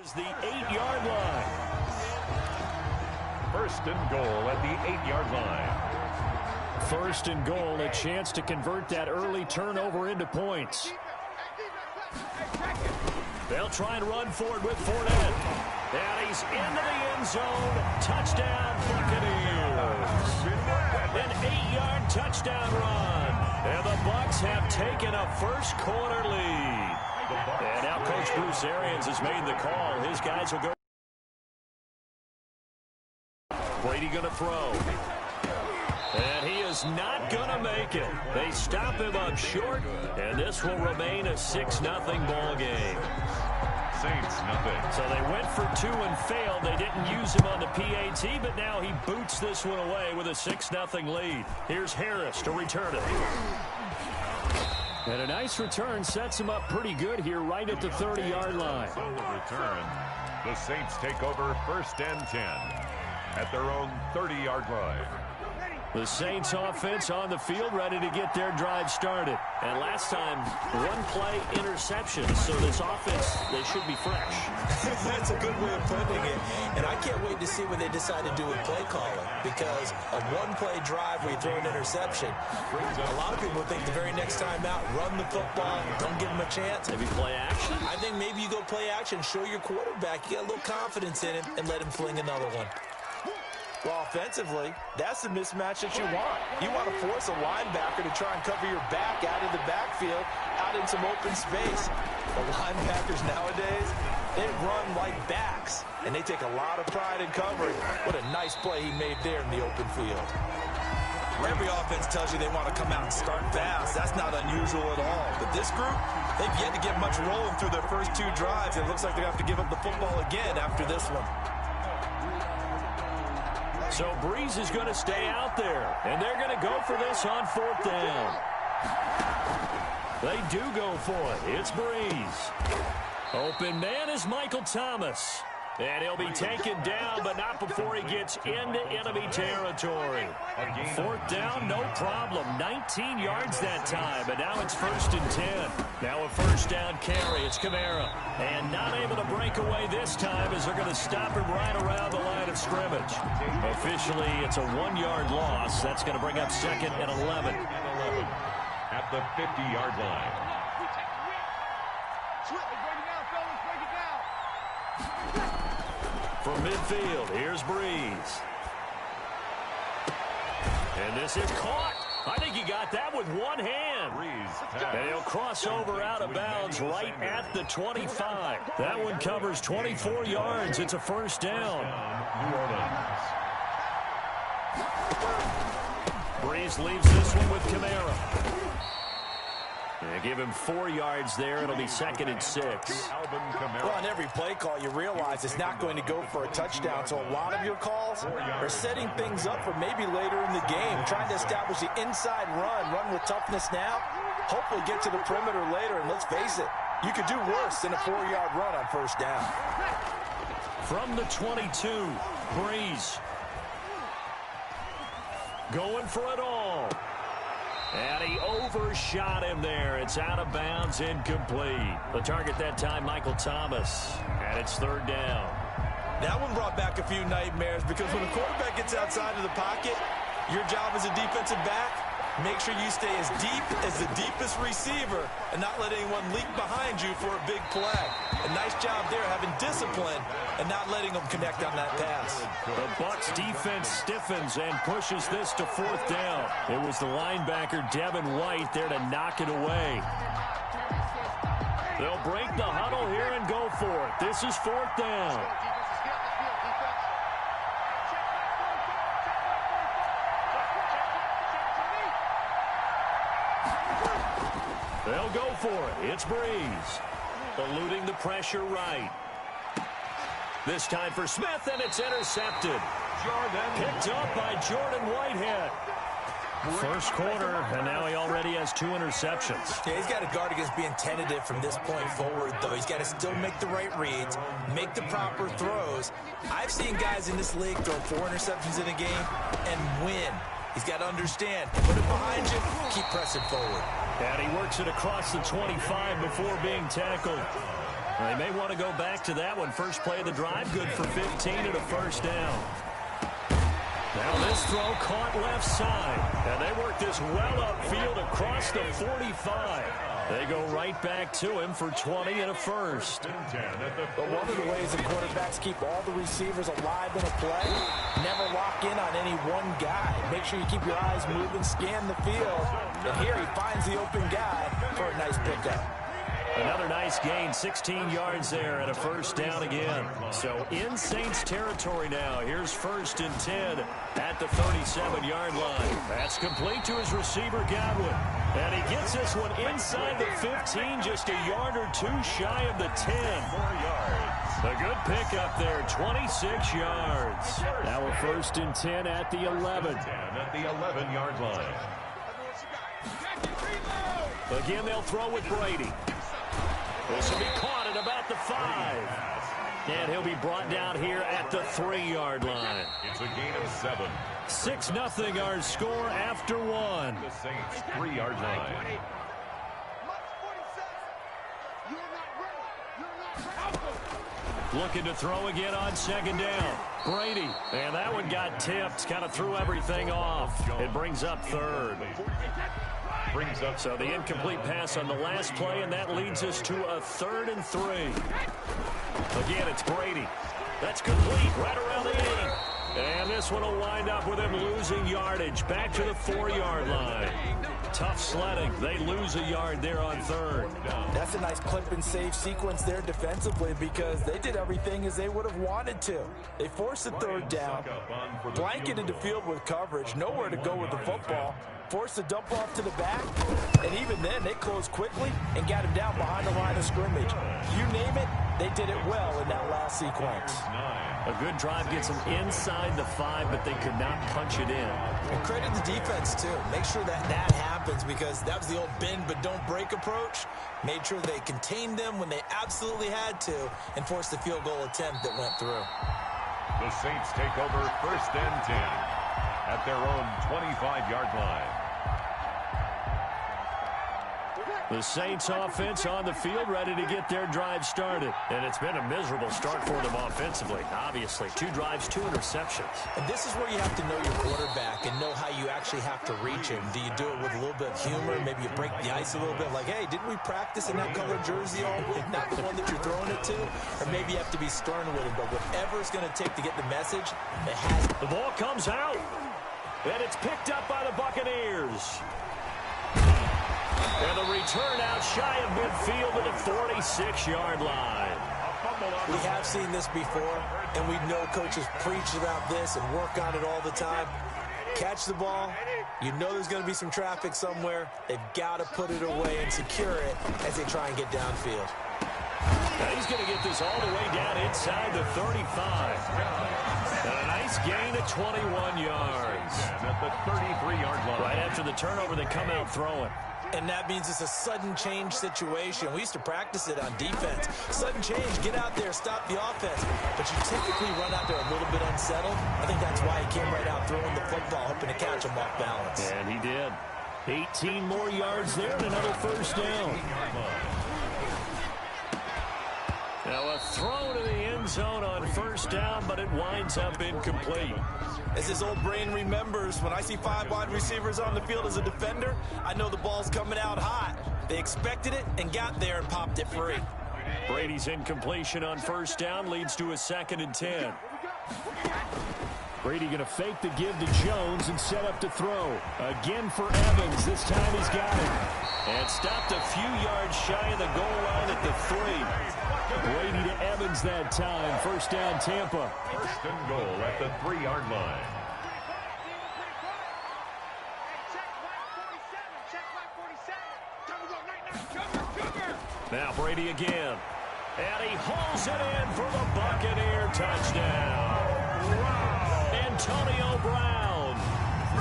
is the 8-yard line. First and goal at the 8-yard line. First and goal, a chance to convert that early turnover into points. They'll try and run forward with Fournette. And he's into the end zone. Touchdown, Buccaneers. An 8-yard touchdown run. And the Bucs have taken a first-quarter lead. And now Coach Bruce Arians has made the call. His guys will go. Brady going to throw. And he is not going to make it. They stop him up short, and this will remain a 6-0 ball game. Saints, nothing. So they went for 2 and failed. They didn't use him on the PAT, but now he boots this one away with a 6-0 lead. Here's Harris to return it. And a nice return sets him up pretty good here right at the 30-yard line. So the return, the Saints take over first and 10 at their own 30-yard line. The Saints offense on the field ready to get their drive started. And last time, 1-play interception. So this offense, they should be fresh. That's a good way of putting it. And I can't wait to see what they decide to do with play calling. Because a 1-play drive where you throw an interception, a lot of people think the very next time out, run the football, don't give them a chance. Maybe play action? I think maybe you go play action, show your quarterback, you get a little confidence in him, and let him fling another one. Well, offensively, that's the mismatch that you want. You want to force a linebacker to try and cover your back out of the backfield, out in some open space. The linebackers nowadays, they run like backs, and they take a lot of pride in covering. What a nice play he made there in the open field. Every offense tells you they want to come out and start fast. That's not unusual at all. But this group, they've yet to get much rolling through their first 2 drives. It looks like they're going to have to give up the football again after this one. So Breeze is going to stay out there, and they're going to go for this on 4th down. They do go for it. It's Breeze. Open man is Michael Thomas. And he'll be taken down, but not before he gets into enemy territory. 4th down, no problem. 19 yards that time, but now it's 1st and 10. Now a 1st down carry. It's Kamara. And not able to break away this time as they're going to stop him right around the line of scrimmage. Officially, it's a 1-yard loss. That's going to bring up 2nd and 11. At the 50-yard line. From midfield, here's Breeze. And this is caught. I think he got that with one hand. And he'll cross over out of bounds right at the 25. That one covers 24 yards. It's a 1st down. New Orleans. Breeze leaves this one with Kamara. And give him 4 yards there. It'll be 2nd and 6. Well, on every play call, you realize it's not going to go for a touchdown. So a lot of your calls are setting things up for maybe later in the game, trying to establish the inside run with toughness now, hopefully get to the perimeter later. And let's face it, you could do worse than a 4-yard run on 1st down. From the 22, Breeze. Going for it all. And he overshot him there. It's out of bounds, incomplete. The target that time, Michael Thomas. And it's 3rd down. That one brought back a few nightmares because when a quarterback gets outside of the pocket, your job as a defensive back, make sure you stay as deep as the deepest receiver and not let anyone leak behind you for a big play. A nice job there having discipline and not letting them connect on that pass. The Bucs defense stiffens and pushes this to 4th down. It was the linebacker Devin White there to knock it away. They'll break the huddle here and go for it. This is 4th down. They'll go for it. It's Breeze. Eluding the pressure right. This time for Smith, and it's intercepted. Picked up by Jordan Whitehead. 1st quarter, and now he already has 2 interceptions. Yeah, he's got to guard against being tentative from this point forward, though. He's got to still make the right reads, make the proper throws. I've seen guys in this league throw 4 interceptions in a game and win. He's got to understand, put it behind you, keep pressing forward. And he works it across the 25 before being tackled. They may want to go back to that one. First play of the drive, good for 15 and a first down. Now this throw caught left side. And they work this well upfield across the 45. They go right back to him for 20 and a first. But one of the ways the quarterbacks keep all the receivers alive in a play, never lock in on any one guy. Make sure you keep your eyes moving, scan the field. And here he finds the open guy for a nice pickup. Another nice gain, 16 yards there and a first down again. So in Saints territory now. Here's 1st and 10 at the 37-yard line. That's complete to his receiver, Godwin. And he gets this one inside the 15, just a yard or two shy of the 10. 4 yards. A good pickup there, 26 yards. Now a 1st and 10 at the 11. At the 11-yard line. Again, they'll throw with Brady. This will be caught at about the 5. And he'll be brought down here at the 3-yard line. It's a gain of 7. 6-0 our score after 1. The Saints 3-yard line. Looking to throw again on 2nd down. Brady. And that one got tipped. Kind of threw everything off. It brings up 3rd. So the incomplete pass on the last play, and that leads us to a 3rd and 3. Again, it's Brady. That's complete right around the 8. And this one will wind up with him losing yardage back to the 4-yard line. Tough sledding. They lose a yard there on 3rd. That's a nice clip and save sequence there defensively because they did everything as they would have wanted to. They forced the 3rd down, blanketed the field with coverage, nowhere to go with the football, forced the dump off to the back, and even then they closed quickly and got him down behind the line of scrimmage. You name it, they did it well in that last sequence. A good drive gets them inside the 5, but they could not punch it in. And credit the defense, too. Make sure that happens because that was the old bend but don't break approach. Made sure they contained them when they absolutely had to and forced the field goal attempt that went through. The Saints take over 1st and 10 at their own 25-yard line. The Saints offense on the field, ready to get their drive started. And it's been a miserable start for them offensively, obviously. 2 drives, 2 interceptions. And this is where you have to know your quarterback and know how you actually have to reach him. Do you do it with a little bit of humor? Maybe you break the ice a little bit like, hey, didn't we practice in that colored jersey all week? Not the one that you're throwing it to? Or maybe you have to be stern with him. But whatever it's going to take to get the message, it has. The ball comes out. And it's picked up by the Buccaneers. And the return out shy of midfield to the 46-yard line. We have seen this before, and we know coaches preach about this and work on it all the time. Catch the ball. You know there's going to be some traffic somewhere. They've got to put it away and secure it as they try and get downfield. Now he's going to get this all the way down inside the 35. And a nice gain of 21 yards. At the 33-yard line. Right after the turnover, they come out throwing. And that means it's a sudden change situation. We used to practice it on defense. Sudden change, get out there, stop the offense. But you typically run out there a little bit unsettled. I think that's why he came right out throwing the football, hoping to catch him off balance. And he did. 18 more yards there and another first down. Now a throw to the end zone on first down, but it winds up incomplete. As his old brain remembers, when I see 5 wide receivers on the field as a defender, I know the ball's coming out hot. They expected it and got there and popped it free. Brady's incompletion on first down leads to a 2nd and 10. Brady going to fake the give to Jones and set up to throw. Again for Evans. This time he's got it. And stopped a few yards shy of the goal line at the 3. Brady to Evans that time. First down, Tampa. 1st and goal at the 3-yard line. Now Brady again. And he hauls it in for the Buccaneer touchdown. Antonio Brown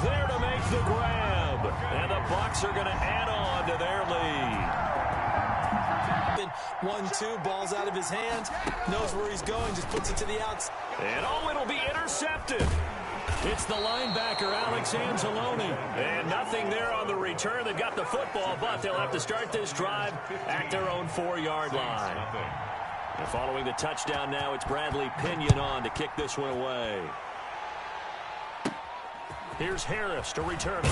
there to make the grab. And the Bucs are going to add on to their lead. 1-2, ball's out of his hands, knows where he's going, just puts it to the outside. And oh, it'll be intercepted. It's the linebacker, Alex Anzalone. And nothing there on the return. They got the football, but they'll have to start this drive at their own 4-yard line. And following the touchdown now, it's Bradley Pinion on to kick this one away. Here's Harris to return it.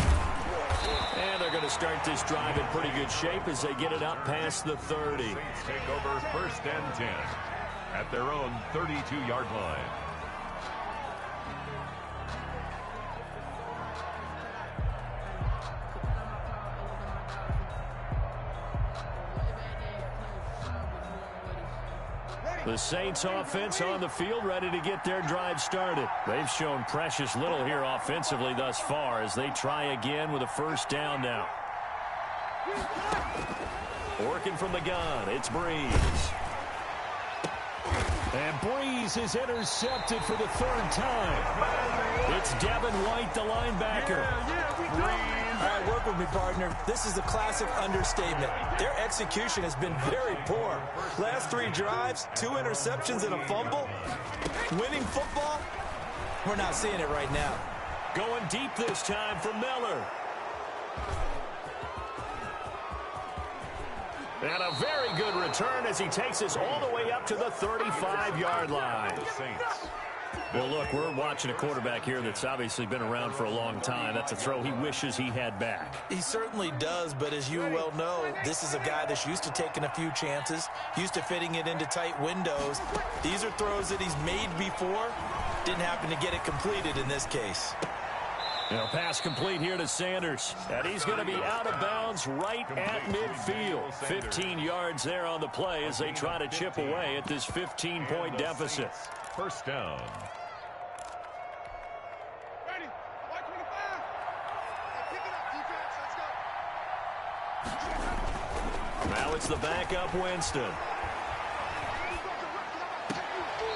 And they're going to start this drive in pretty good shape as they get it up past the 30. Saints take over 1st and 10 at their own 32-yard line. The Saints offense on the field, ready to get their drive started. They've shown precious little here offensively thus far as they try again with a 1st down now. Working from the gun, it's Breeze. And Breeze is intercepted for the 3rd time. It's Devin White, the linebacker. All right, work with me, partner. This is a classic understatement. Their execution has been very poor. Last 3 drives, 2 interceptions and a fumble. Winning football? We're not seeing it right now. Going deep this time for Miller. And a very good return as he takes us all the way up to the 35-yard line. Well, look, we're watching a quarterback here that's obviously been around for a long time. That's a throw he wishes he had back. He certainly does, but as you well know, this is a guy that's used to taking a few chances, used to fitting it into tight windows. These are throws that he's made before. Didn't happen to get it completed in this case. Pass complete here to Sanders. And he's going to be out of bounds right at midfield. 15 yards there on the play as they try to chip away at this 15-point deficit. 1st down. Now it's the backup Winston.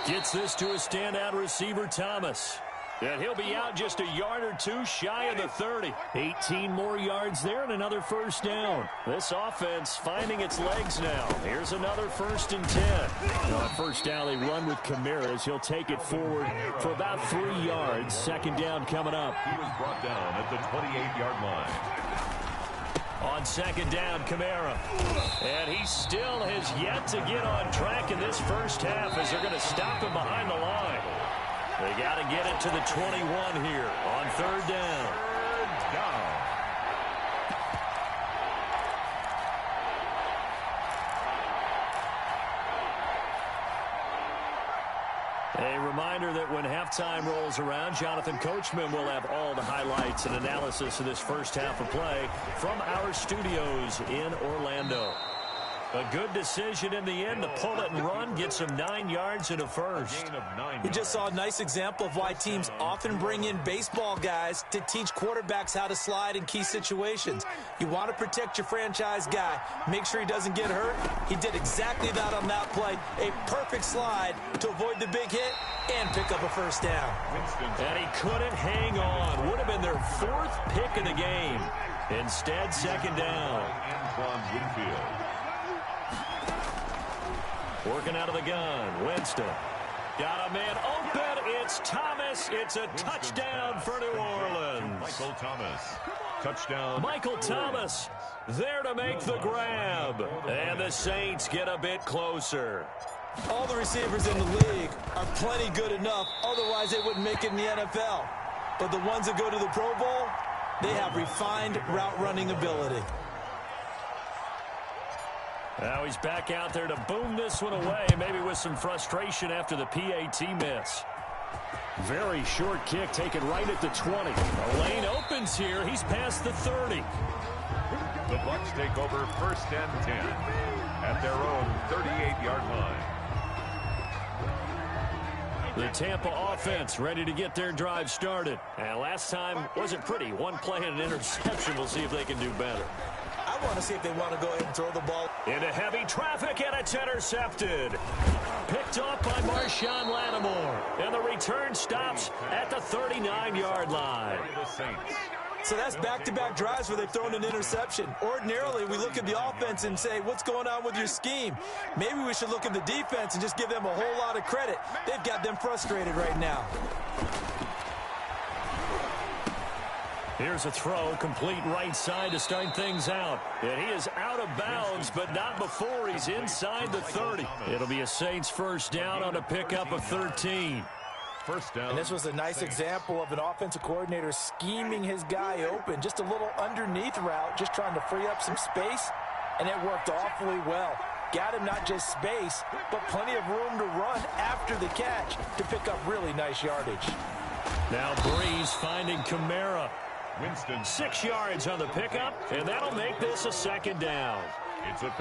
Gets this to a standout receiver, Thomas. And he'll be out just a yard or 2 shy of the 30. 18 more yards there and another 1st down. This offense finding its legs now. Here's another 1st and 10. On 1st down, they run with Kamara as he'll take it forward for about 3 yards. 2nd down coming up. He was brought down at the 28-yard line. On 2nd down, Kamara. And he still has yet to get on track in this 1st half as they're going to stop him behind the line. They got to get it to the 21 here on 3rd down. 3rd down. A reminder that when halftime rolls around, Jonathan Coachman will have all the highlights and analysis of this 1st half of play from our studios in Orlando. A good decision in the end to pull it and run, gets him 9 yards and a 1st. We just saw a nice example of why teams often bring in baseball guys to teach quarterbacks how to slide in key situations. You want to protect your franchise guy. Make sure he doesn't get hurt. He did exactly that on that play. A perfect slide to avoid the big hit and pick up a 1st down. And he couldn't hang on. Would have been their 4th pick of the game. Instead, 2nd down. Working out of the gun, Winston. Got a man open. It's Thomas. It's a touchdown for New Orleans. Michael Thomas. Touchdown. Michael Thomas there to make the grab. And the Saints get a bit closer. All the receivers in the league are plenty good enough. Otherwise, they wouldn't make it in the NFL. But the ones that go to the Pro Bowl, they have refined route running ability. Now he's back out there to boom this one away, maybe with some frustration after the PAT miss. Very short kick taken right at the 20. The lane opens here. He's past the 30. The Bucs take over 1st and 10 at their own 38-yard line. The Tampa offense ready to get their drive started. And last time wasn't pretty. One play and an interception. We'll see if they can do better. I want to see if they want to go ahead and throw the ball. Into heavy traffic, and it's intercepted. Picked off by Marshawn Lattimore. And the return stops at the 39-yard line. So that's back-to-back drives where they've thrown an interception. Ordinarily, we look at the offense and say, what's going on with your scheme? Maybe we should look at the defense and just give them a whole lot of credit. They've got them frustrated right now. Here's a throw, complete right side to start things out. And he is out of bounds, but not before he's inside the 30. It'll be a Saints first down on a pickup of 13. First down. And this was a nice example of an offensive coordinator scheming his guy open. Just a little underneath route, just trying to free up some space, and it worked awfully well. Got him not just space, but plenty of room to run after the catch to pick up really nice yardage. Now Breeze finding Kamara. Winston. 6 yards on the pickup, and that'll make this a second down.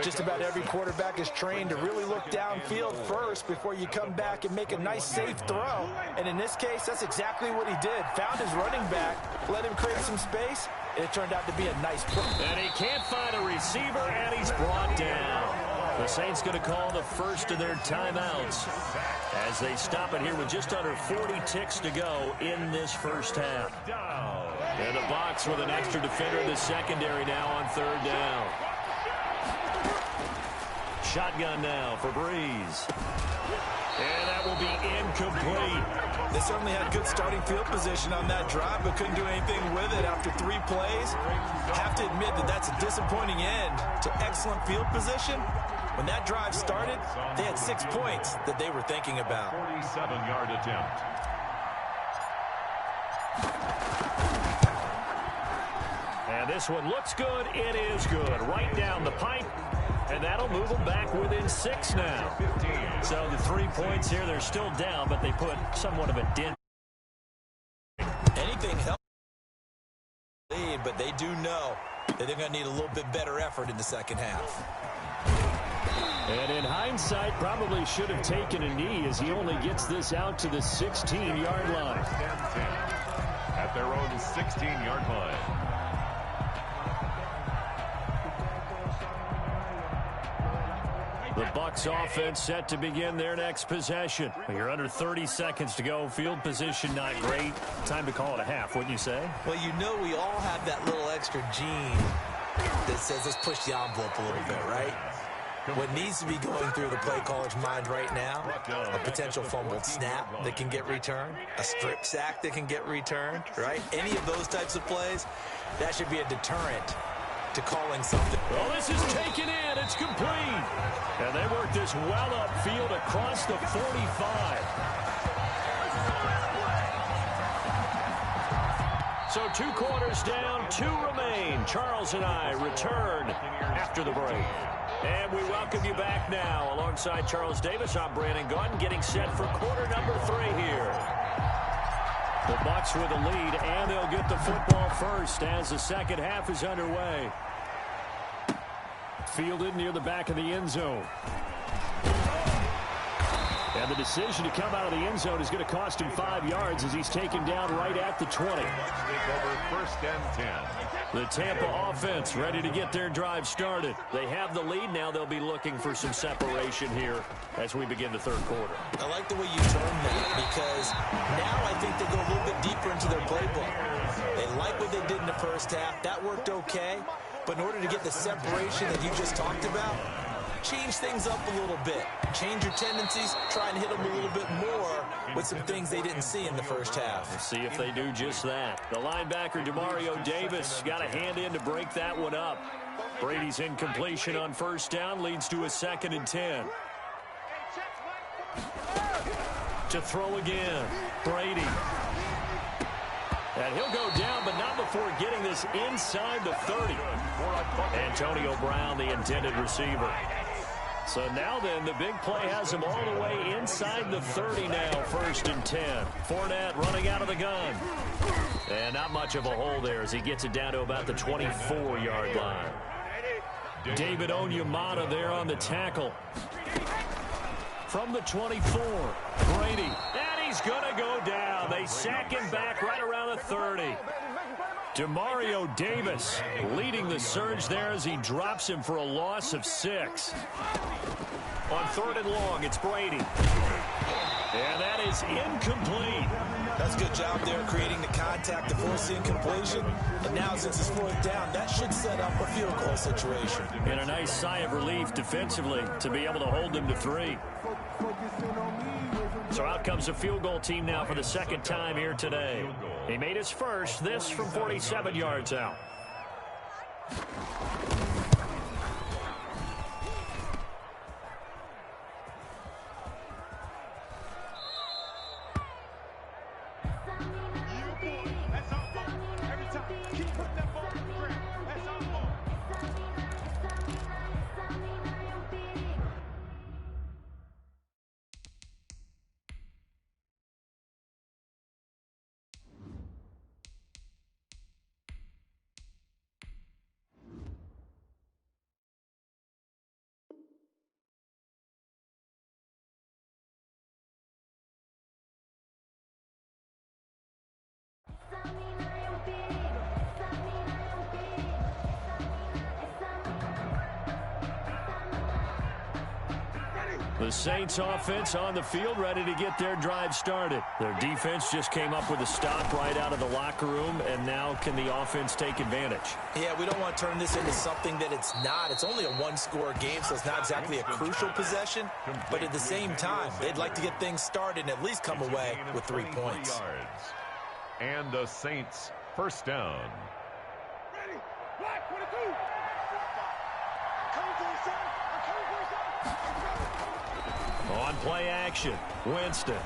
Just about every quarterback is trained to really look downfield first before you come back and make a nice, safe throw. And in this case, that's exactly what he did. Found his running back, let him create some space, and it turned out to be a nice play. And he can't find a receiver, and he's brought down. The Saints going to call the first of their timeouts as they stop it here with just under 40 ticks to go in this first half. And the box with an extra defender in the secondary now on third down. Shotgun now for Breeze. And that will be incomplete. They certainly had good starting field position on that drive, but couldn't do anything with it after 3 plays. Have to admit that that's a disappointing end to excellent field position. When that drive started, they had 6 points that they were thinking about. 47-yard attempt. And this one looks good. It is good. Right down the pipe. And that'll move them back within 6 now. So the 3 points here, they're still down, but they put somewhat of a dent. Anything helps lead, but they do know that they're going to need a little bit better effort in the second half. And in hindsight, probably should have taken a knee as he only gets this out to the 16-yard line. At their own 16-yard line. The Bucs offense set to begin their next possession. You're under 30 seconds to go. Field position not great. Time to call it a half, wouldn't you say? Well, you know we all have that little extra gene that says let's push the envelope a little bit, right? What needs to be going through the play caller's mind right now, a potential fumbled snap that can get returned, a strip sack that can get returned, right? Any of those types of plays, that should be a deterrent to calling something. Well, this is taken in. It's complete. And they work this well upfield across the 45. So 2 quarters down, 2 remain. Charles and I return after the break. And we welcome you back now. Alongside Charles Davis, I'm Brandon Gaudin, getting set for quarter number 3 here. The Bucs with a lead, and they'll get the football first as the second half is underway. Fielded near the back of the end zone. And the decision to come out of the end zone is going to cost him 5 yards as he's taken down right at the 20. First and 10. The Tampa offense ready to get their drive started. They have the lead. Now they'll be looking for some separation here as we begin the third quarter. I like the way you term that because now I think they go a little bit deeper into their playbook. They like what they did in the first half. That worked okay. But in order to get the separation that you just talked about, change things up a little bit. Change your tendencies. Try and hit them a little bit more with some things they didn't see in the first half. We'll see if they do just that. The linebacker, Demario Davis, got a hand in to break that one up. Brady's incompletion on first down leads to a 2nd and 10. To throw again, Brady. And he'll go down, but not before getting this inside the 30. Antonio Brown, the intended receiver. So now then, the big play has him all the way inside the 30 now, 1st and 10. Fournette running out of the gun. And not much of a hole there as he gets it down to about the 24-yard line. David Onyemata there on the tackle. From the 24, Brady. And he's going to go down. They sack him back right around the 30. Demario Davis leading the surge there as he drops him for a loss of 6. On 3rd and long, it's Brady. And that is incomplete. That's a good job there creating the contact to force the incompletion. And now since it's 4th down, that should set up a field goal situation. And a nice sigh of relief defensively to be able to hold them to 3. So out comes the field goal team now for the 2nd time here today. He made his first, this from 47 yards out. The Saints offense on the field, ready to get their drive started. Their defense just came up with a stop right out of the locker room, and now can the offense take advantage? Yeah, we don't want to turn this into something that it's not. It's only a one-score game, so it's not exactly a crucial possession. But at the same time, they'd like to get things started and at least come away with 3 points. And the Saints first down. Ready, black, 22. Come to the center. On play action, Winston.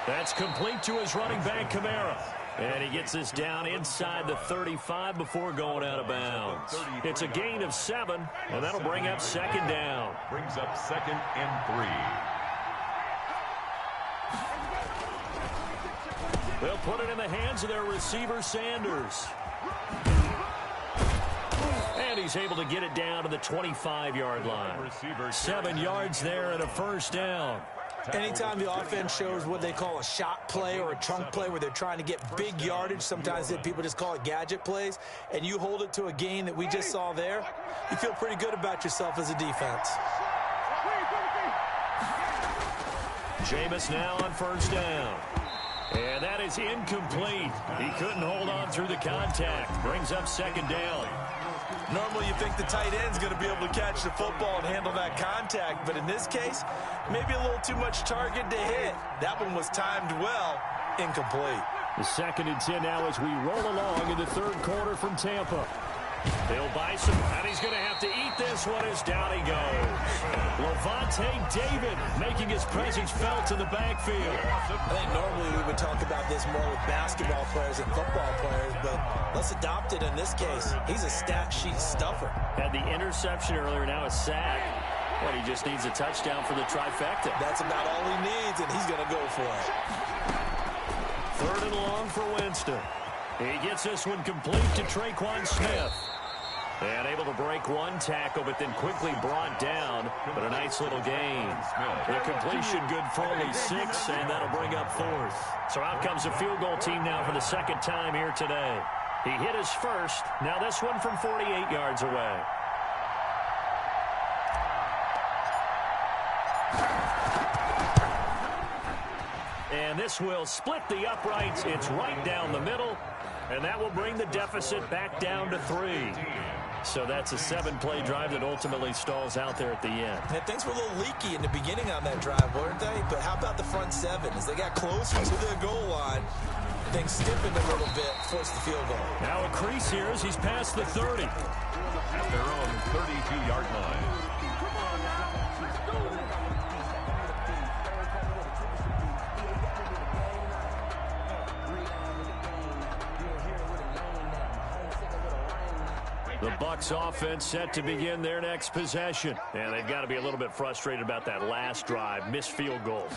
That's complete to his running back, Kamara. And he gets this down inside the 35 before going out of bounds. It's a gain of 7, and that'll bring up second down. Brings up 2nd and 3. They'll put it in the hands of their receiver, Sanders. And he's able to get it down to the 25-yard line. 7 yards there and a first down. Anytime the offense shows what they call a shot play or a chunk play where they're trying to get big yardage, sometimes people just call it gadget plays, and you hold it to a gain that we just saw there, you feel pretty good about yourself as a defense. Jameis now on first down. And that is incomplete. He couldn't hold on through the contact. Brings up second down. Normally you think the tight end's going to be able to catch the football and handle that contact, but in this case, maybe a little too much target to hit. That one was timed well, incomplete. The 2nd and 10 now as we roll along in the third quarter from Tampa. They'll buy some, and he's going to have to eat this one as down he goes. Levante David making his presence felt in the backfield. I think normally we would talk about this more with basketball players and football players, but let's adopt it in this case. He's a stat sheet stuffer. Had the interception earlier, now a sack. But he just needs a touchdown for the trifecta. That's about all he needs, and he's going to go for it. 3rd and long for Winston. He gets this one complete to Traquan Smith. And able to break one tackle, but then quickly brought down. But a nice little gain. The completion good for only 6, and that'll bring up 4th. So out comes a field goal team now for the 2nd time here today. He hit his first. Now this one from 48 yards away. And this will split the uprights. It's right down the middle. And that will bring the deficit back down to 3. So that's a 7-play drive that ultimately stalls out there at the end. And things were a little leaky in the beginning on that drive, weren't they? But how about the front 7? As they got closer to their goal line, things stiffened a little bit, forced the field goal. Now a crease here as he's past the 30. At their own 32-yard line. The Bucs offense set to begin their next possession. And they've got to be a little bit frustrated about that last drive, missed field goal.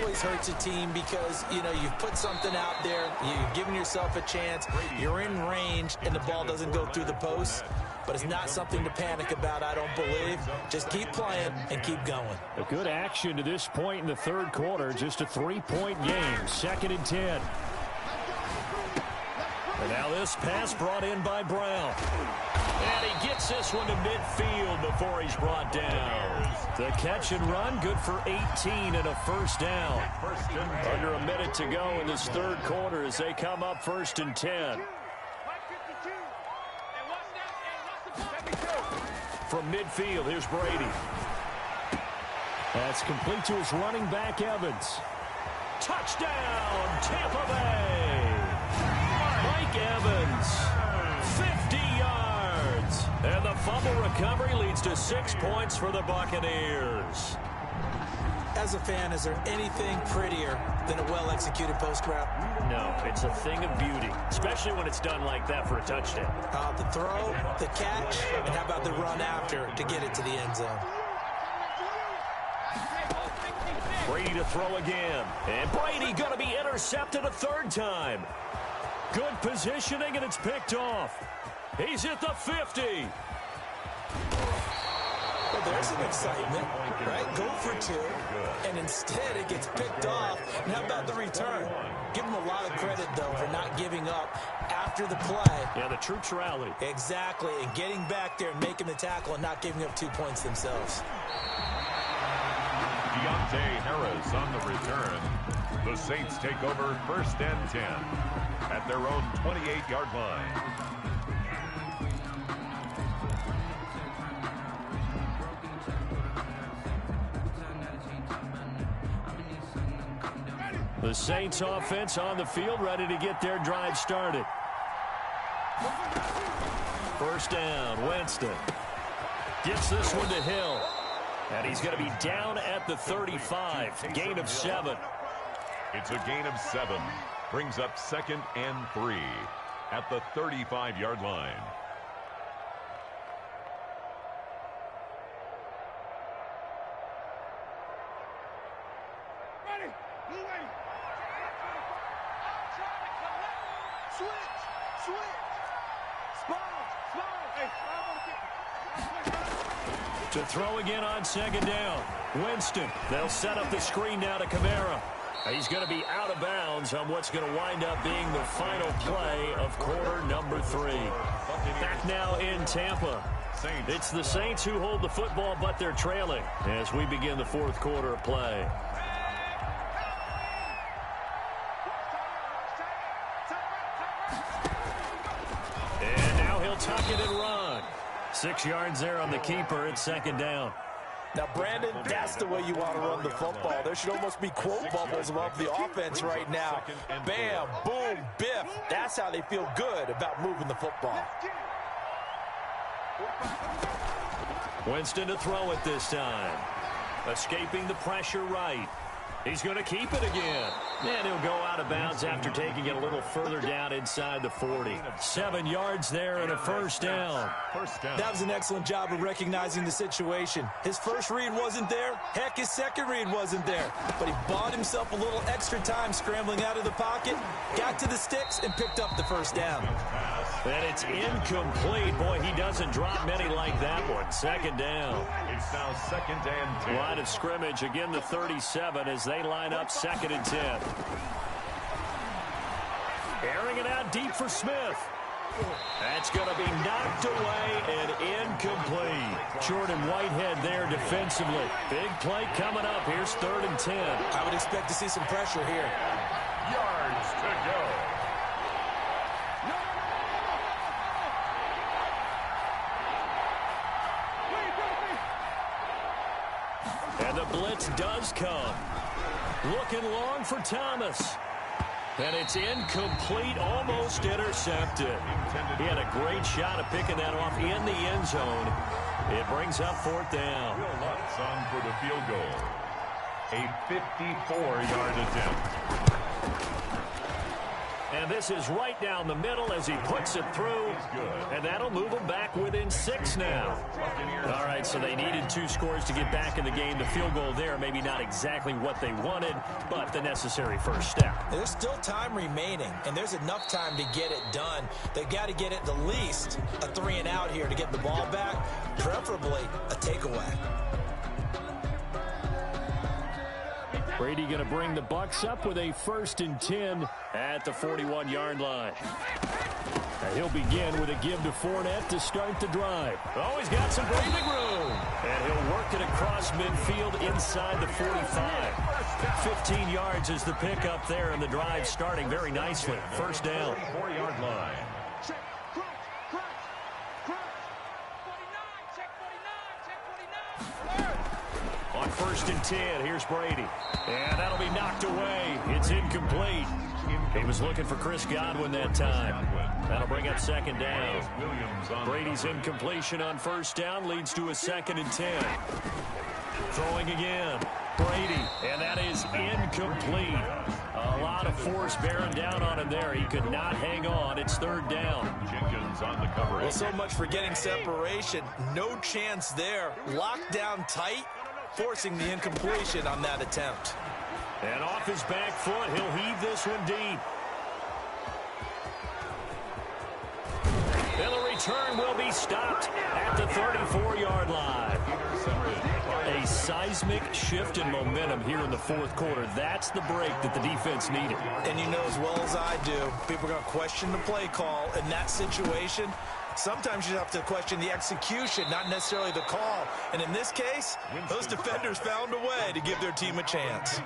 Always hurts a team because, you know, you've put something out there, you've given yourself a chance, you're in range, and the ball doesn't go through the post. But it's not something to panic about, I don't believe. Just keep playing and keep going. A good action to this point in the third quarter. Just a 3-point game. 2nd and 10. And now this pass brought in by Brown. And he gets this one to midfield before he's brought down. The catch and run, good for 18 and a first down. Under a minute to go in this third quarter as they come up 1st and 10. From midfield, here's Brady. That's complete to his running back, Evans. Touchdown, Tampa Bay. Mike Evans, 50 yards. And the fumble recovery leads to 6 points for the Buccaneers. As a fan, is there anything prettier than a well-executed post route? No, it's a thing of beauty, especially when it's done like that for a touchdown. The throw, the catch, and how about the run after to get it to the end zone? Brady to throw again. And Brady going to be intercepted a third time. Good positioning, and it's picked off. He's at the 50. Well, there's some excitement, right? Go for two, and instead it gets picked off. And how about the return? Give him a lot of credit, though, for not giving up after the play. Yeah, the troops rallied. Exactly, and getting back there and making the tackle and not giving up 2 points themselves. Deontay Harris on the return. The Saints take over 1st and 10 at their own 28-yard line. The Saints offense on the field, ready to get their drive started. First down, Winston. Gets this one to Hill. And he's going to be down at the 35. Gain of 7. It's a gain of 7. Brings up 2nd and 3 at the 35-yard line. Ready. Blue lady. Switch. Small. Hey, To throw again on 2nd down. Winston. They'll set up the screen now to Kamara. He's going to be out of bounds on what's going to wind up being the final play of quarter number 3. Back now in Tampa. It's the Saints who hold the football, but they're trailing as we begin the 4th quarter of play. And now he'll tuck it and run. 6 yards there on the keeper at 2nd down. Now, Brandon, that's the way you want to run the football. There should almost be quote bubbles above the offense right now. Bam, boom, biff. That's how they feel good about moving the football. Winston to throw it this time. Escaping the pressure right. He's going to keep it again. And he'll go out of bounds after taking it a little further down inside the 40. 7 yards there and a first down. That was an excellent job of recognizing the situation. His first read wasn't there. Heck, his second read wasn't there. But he bought himself a little extra time scrambling out of the pocket, got to the sticks, and picked up the first down. And it's incomplete. Boy, he doesn't drop many like that one. 2nd down. It's now 2nd and 10. Line of scrimmage, again the 37 as they line up 2nd and 10. Airing it out deep for Smith. That's going to be knocked away and incomplete. Jordan Whitehead there defensively. Big play coming up. Here's 3rd and 10. I would expect to see some pressure here. Yards to go. And the blitz does come. Looking long for Thomas. And it's incomplete, almost intercepted. He had a great shot at picking that off in the end zone. It brings up 4th down. Will Lutz on for the field goal. A 54-yard attempt. And this is right down the middle as he puts it through. And that'll move them back within 6 now. All right, so they needed 2 scores to get back in the game. The field goal there, maybe not exactly what they wanted, but the necessary first step. There's still time remaining, and there's enough time to get it done. They've got to get at the least a 3-and-out here to get the ball back, preferably a takeaway. Brady going to bring the Bucs up with a 1st and 10 at the 41-yard line. And he'll begin with a give to Fournette to start the drive. Oh, he's got some breathing room. And he'll work it across midfield inside the 45. 15 yards is the pickup there, and the drive starting very nicely. First down. 4-yard line. On 1st and 10. Here's Brady. And that'll be knocked away. It's incomplete. He was looking for Chris Godwin that time. That'll bring up second down. Brady's incompletion on first down leads to a 2nd and 10. Throwing again. Brady, and that is incomplete. A lot of force bearing down on him there. He could not hang on. It's 3rd down. Jenkins on the coverage. Well, so much for getting separation. No chance there. Locked down tight, forcing the incompletion on that attempt. And off his back foot, he'll heave this one deep. And the return will be stopped at the 34-yard line. A seismic shift in momentum here in the 4th quarter. That's the break that the defense needed. And you know as well as I do, people are going to question the play call in that situation. Sometimes you have to question the execution, not necessarily the call. And in this case, those defenders found a way to give their team a chance.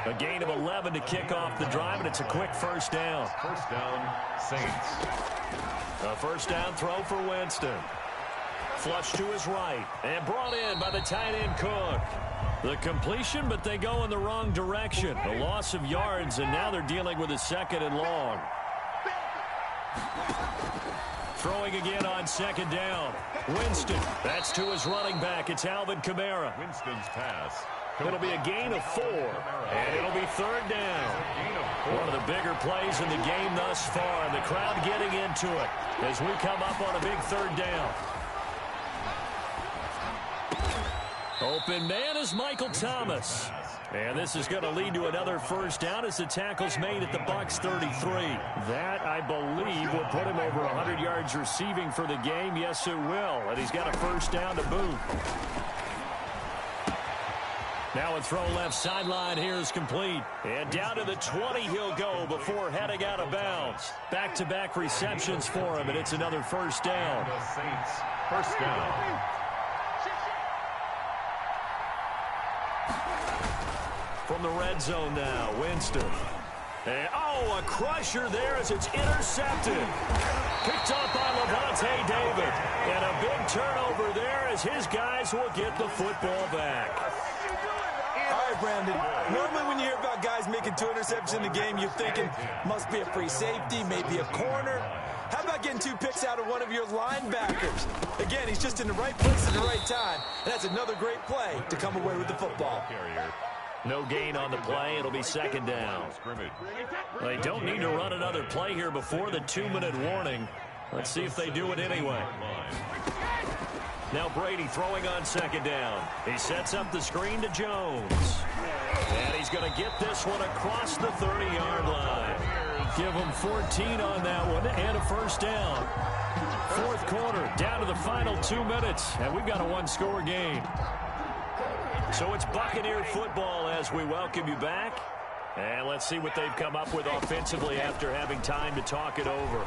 A gain of 11 to kick off the drive, and it's a quick first down. First down, Saints. A first down throw for Winston. Flushed to his right and brought in by the tight end Cook. The completion, but they go in the wrong direction. A loss of yards, and now they're dealing with a 2nd and long. Throwing again on 2nd down. Winston, that's to his running back. It's Alvin Kamara. Winston's pass. It'll be a gain of 4, and it'll be 3rd down. One of the bigger plays in the game thus far, and the crowd getting into it as we come up on a big 3rd down. Open man is Michael Thomas. And this is going to lead to another first down as the tackle's made at the Bucs 33. That, I believe, will put him over 100 yards receiving for the game. Yes, it will. And he's got a first down to boot. Now a throw left sideline here is complete. And down to the 20 he'll go before heading out of bounds. Back-to-back receptions for him, and it's another first down. The Saints, first down. From the red zone now, Winston. And, oh, a crusher there as it's intercepted. Picked up by Levante David. And a big turnover there as his guys will get the football back. All right, Brandon. Normally when you hear about guys making 2 interceptions in the game, you're thinking must be a free safety, maybe a corner. How about getting 2 picks out of one of your linebackers? Again, he's just in the right place at the right time. And that's another great play to come away with the football. No gain on the play. It'll be 2nd down. They don't need to run another play here before the 2-minute warning. Let's see if they do it anyway. Now Brady throwing on 2nd down. He sets up the screen to Jones. And he's going to get this one across the 30-yard line. Give him 14 on that one and a first down. 4th quarter, down to the final 2 minutes. And we've got a 1-score game. So it's Buccaneer football as we welcome you back. And let's see what they've come up with offensively after having time to talk it over.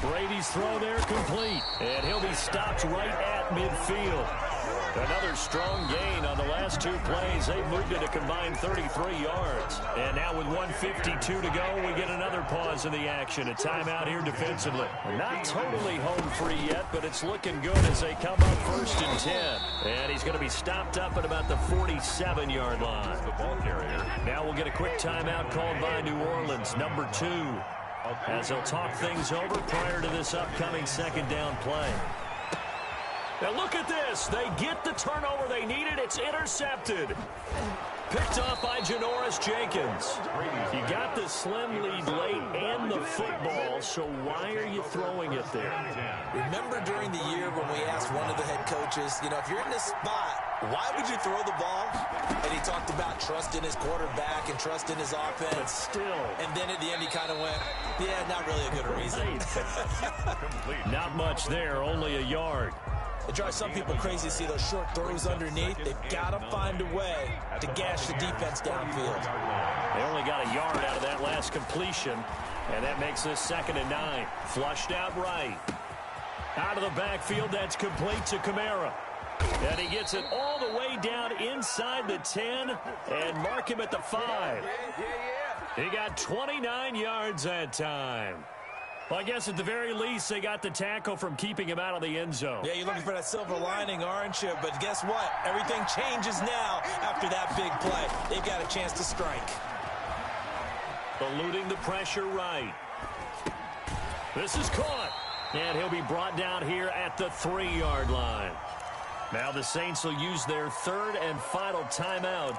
Brady's throw there complete. And he'll be stopped right at midfield. Another strong gain on the last 2 plays. They've moved it a combined 33 yards. And now with 1:52 to go, we get another pause in the action. A timeout here defensively. Not totally home free yet, but it's looking good as they come up 1st and 10. And he's going to be stopped up at about the 47-yard line. The ball carrier. Now we'll get a quick timeout called by New Orleans, number 2. As they'll talk things over prior to this upcoming 2nd down play. Now look at this. They get the turnover they needed. It's intercepted. Picked off by Janoris Jenkins. You got the slim lead late and the football, so why are you throwing it there? Remember during the year when we asked one of the head coaches, you know, if you're in this spot, why would you throw the ball? And he talked about trust in his quarterback and trust in his offense. But still. And then at the end he kind of went, yeah, not really a good reason. Not much there, only a yard. It drives some people crazy to see those short throws underneath. They've got to find a way to gash the defense downfield. They only got a yard out of that last completion, and that makes this 2nd and 9. Flushed out right. Out of the backfield, that's complete to Kamara. And he gets it all the way down inside the 10 and mark him at the 5. He got 29 yards that time. Well, I guess at the very least, they got the tackle from keeping him out of the end zone. Yeah, you're looking for that silver lining, aren't you? But guess what? Everything changes now after that big play. They've got a chance to strike. Eluding the pressure right. This is caught. And he'll be brought down here at the 3-yard line. Now the Saints will use their third and final timeout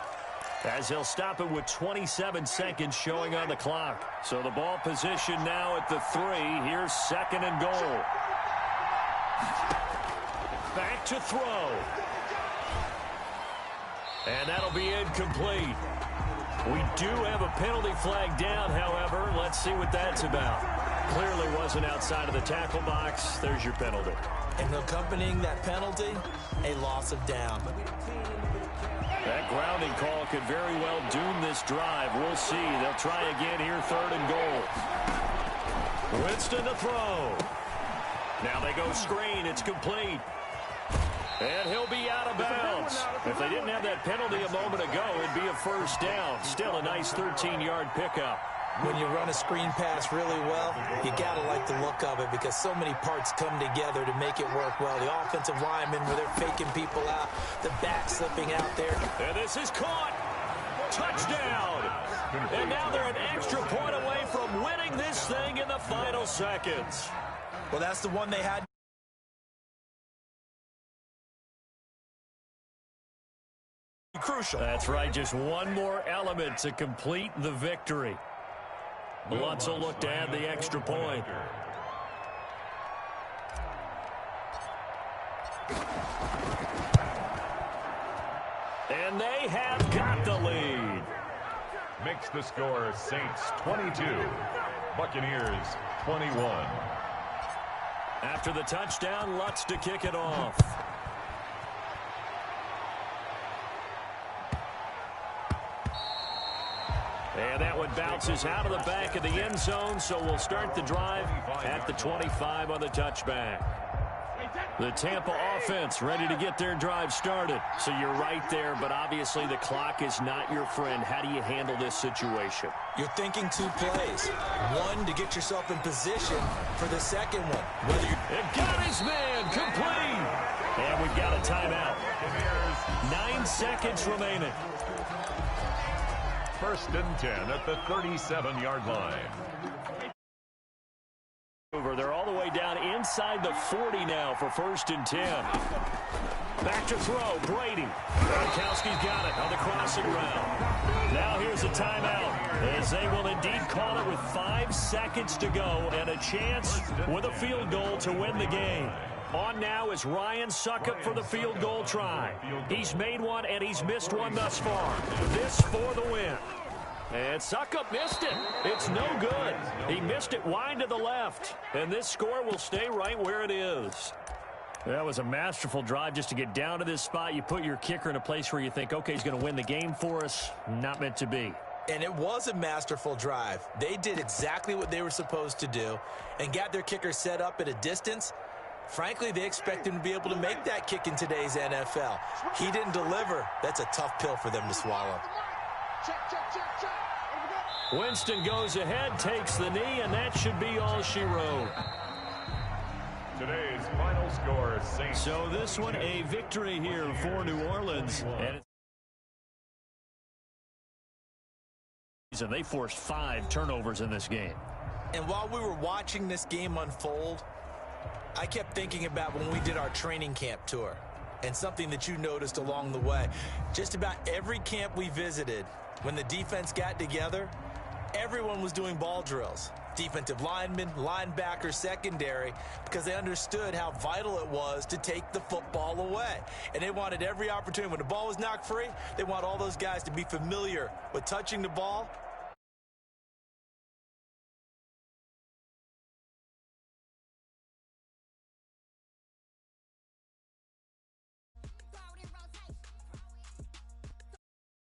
as he'll stop it with 27 seconds showing on the clock. So the ball position now at the 3. Here's 2nd and goal. Back to throw. And that'll be incomplete. We do have a penalty flag down, however. Let's see what that's about. Clearly wasn't outside of the tackle box. There's your penalty. And accompanying that penalty, a loss of down. That grounding call could very well doom this drive. We'll see. They'll try again here, 3rd and goal. Winston to throw. Now they go screen. It's complete. And he'll be out of bounds. If they didn't have that penalty a moment ago, it'd be a 1st down. Still a nice 13-yard pickup. When you run a screen pass really well, you got to like the look of it because so many parts come together to make it work well. The offensive linemen, where they're faking people out, the back slipping out there. And this is caught. Touchdown. And now they're an extra point away from winning this thing in the final seconds. Well, that's the one they had. Crucial. That's right. Just one more element to complete the victory. Lutz will look to add the extra point. And they have got the lead. Makes the score Saints 22, Buccaneers 21. After the touchdown, Lutz to kick it off. And that one bounces out of the back of the end zone, so we'll start the drive at the 25 on the touchback. The Tampa offense ready to get their drive started. So you're right there, but obviously the clock is not your friend. How do you handle this situation? You're thinking 2 plays. One, to get yourself in position for the second one. Whether you got his man complete. And we've got a timeout. 9 seconds remaining. 1st and 10 at the 37-yard line. They're all the way down inside the 40 now for 1st and 10. Back to throw, Brady. Gronkowski's got it on the crossing route. Now here's a timeout as they will indeed call it with 5 seconds to go and a chance with a field goal to win the game. On now is Ryan Succop for the field goal try. He's made one and he's missed one thus far. This for the win. And Succop missed it. It's no good. He missed it wide to the left. And this score will stay right where it is. That was a masterful drive just to get down to this spot. You put your kicker in a place where you think, okay, he's going to win the game for us. Not meant to be. And it was a masterful drive. They did exactly what they were supposed to do and got their kicker set up at a distance. Frankly, they expect him to be able to make that kick in today's NFL. He didn't deliver. That's a tough pill for them to swallow. Winston goes ahead, takes the knee, and that should be all she wrote. Today's final score, Saints. So this one, a victory here for New Orleans. And they forced 5 turnovers in this game. And while we were watching this game unfold, I kept thinking about when we did our training camp tour and something that you noticed along the way. Just about every camp we visited, when the defense got together, everyone was doing ball drills. Defensive linemen, linebackers, secondary, because they understood how vital it was to take the football away. And they wanted every opportunity. When the ball was knocked free, they want all those guys to be familiar with touching the ball